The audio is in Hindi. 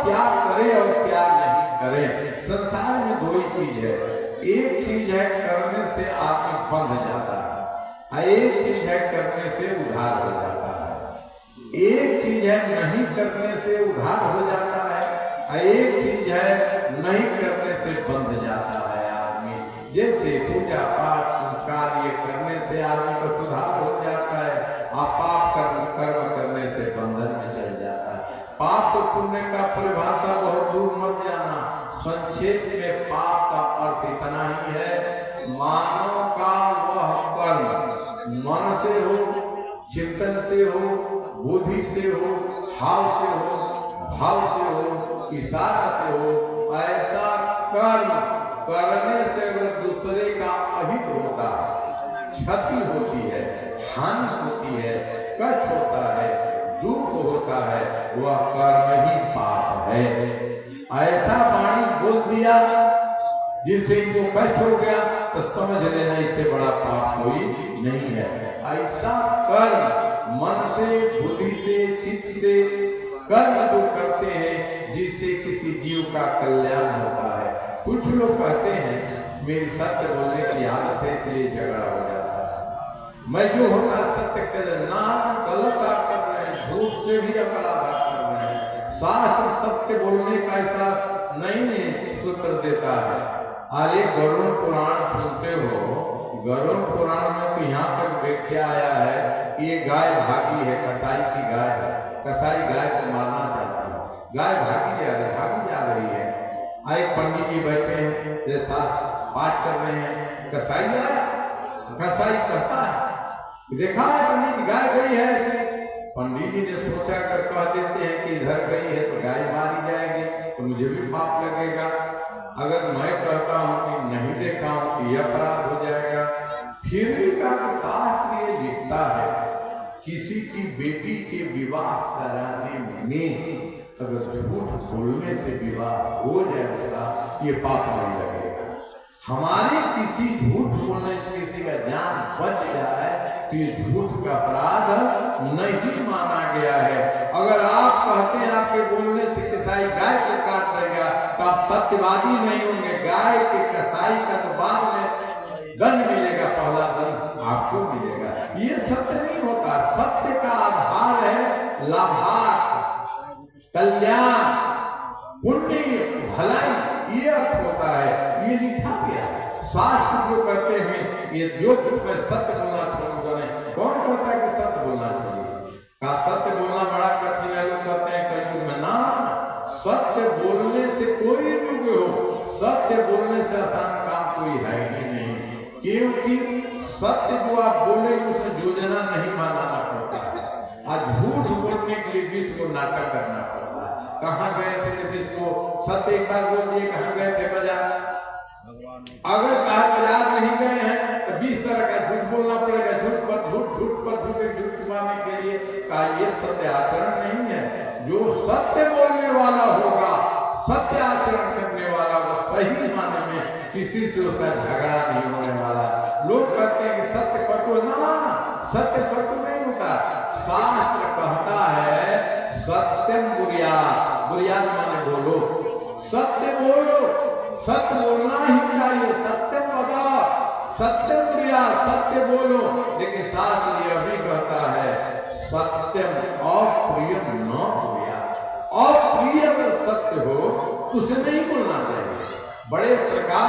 क्या करे और क्या नहीं करे। संसार में दो ही चीज है, एक चीज है करने से आदमी बंध जाता है, एक चीज है करने से उधार हो जाता है। एक चीज है नहीं करने से उधार हो जाता है, एक चीज है नहीं करने से बंध जाता है आदमी। जैसे पूजा पाठ संस्कार ये करने से आदमी का सुधार हो जाता है, और पाप कर्म करने से बंधन में चल जाता है। पाप तो पुण्य का परिभाषा बहुत दूर मत जाना। संक्षेप में पाप का अर्थ इतना ही है, मानव का वह कर्म मन से हो, चिंतन से हो, बुद्धि से हो, हाव से हो, भाव से हो, इशारा से हो, ऐसा कर्म करने से अगर दूसरे का अहित होता है, क्षति होती है, हानि होती है, कष्ट होता है, दुख होता है, वह कर्म ही पाप है। ऐसा वाणी बोल दिया जिससे इनको कष्ट हो गया तो समझ लेना इससे बड़ा पाप कोई नहीं है। ऐसा कर्म मन से, बुद्धि से, चित्त से कर्म जो करते हैं जिससे किसी जीव का कल्याण होता है। कुछ लोग कहते हैं मेरी सत्य बोलने की आदत है इसलिए झगड़ा हो जाता है, मैं जो होता सत्य कर ना गलत कर रहे हैं, झूठ से भी अपराध कर रहे हैं। शास्त्र सत्य बोलने का ऐसा नहीं सूत्र देता है। अरे गरुड़ पुराण सुनते हो, गरुड़ पुराण में तो यहाँ तक व्याख्या आया है कि ये गाय भागी है, कसाई की गाय है, कसाई गाय को मारना चाहता है, गाय भागी जा रही है। आए पंडित जी बैठे हैं, जैसा पाठ कर रहे हैं, कसाई आया, कसाई कहता है देखा है पंडित गाय गई है ऐसे। पंडित जी ने सोचा कर कह देते हैं कि इधर गई है तो गाय मारी जाएगी तो मुझे भी पाप लगेगा। अगर मैं कहता हूँ कि नहीं देखा हूँ कि यह अपराध हो जाएगा। फिर भी शास्त्र ये लिखता है किसी की बेटी के विवाह कराने में अगर झूठ बोलने से विवाह हो जाएगा ये पाप नहीं लगेगा। हमारे किसी झूठ बोलने से किसी का जान बच जाए तो ये झूठ का अपराध नहीं माना गया है। अगर आप कहते हैं आपके बोलने से कसाई गाय को काट देगा तो आप सत्यवादी नहीं होंगे। गाय के कसाई का तो बाद में दंड मिलेगा, पहला दंड आपको मिलेगा। ये सत्य नहीं होता। सत्य का आधार है लाभार्थ, कल्याण, पुण्य, भलाई, ये अर्थ होता है। ये लिखा गया है। शास्त्र जो कहते हैं ये जो में सत्य बोलना चाहिए, कौन कहता है कि सत्य बोलना चाहिए? का सत्य बोलना बड़ा कठिन है। लोग कहते हैं कलयुग में ना, सत्य बोलने से कोई युग हो, सत्य बोलने से आसान काम कोई है ही नहीं। क्योंकि सत्य जो आप बोले उसमें योजना नहीं बनाना पड़ता है। आज झूठ बोलने के लिए बीच को नाटक करना पड़ता है। कहाँ गए थे बीच को सत्य एक बार बोल दिए, कहाँ गए थे बाजार। अगर कहा बाजार नहीं गए हैं तो 20 तरह का झूठ बोलना पड़ेगा। झूठ पर झूठ, झूठ पर झूठ, झूठ छुपाने के लिए कहा ये सत्य आचरण नहीं है। जो सत्य बोलने वाला होगा, सत्य आचरण करने वाला, वो सही माने में किसी से उसका झगड़ा नहीं होने वाला। लोग कहते हैं कि सत्य कटु, ना सत्य कटु नहीं होता। शास्त्र कहता है सत्यम बुरियाद, बुरियाद माने बोलो, सत्य बोलो, सत्य बोलना ही चाहिए। सत्य बता, सत्य प्रिया, सत्य बोलो। लेकिन शास्त्र यह भी कहता है सत्यम अप्रियम न प्रिया। अप्रिय अगर सत्य हो तो उसे नहीं बोलना चाहिए। बड़े सरकार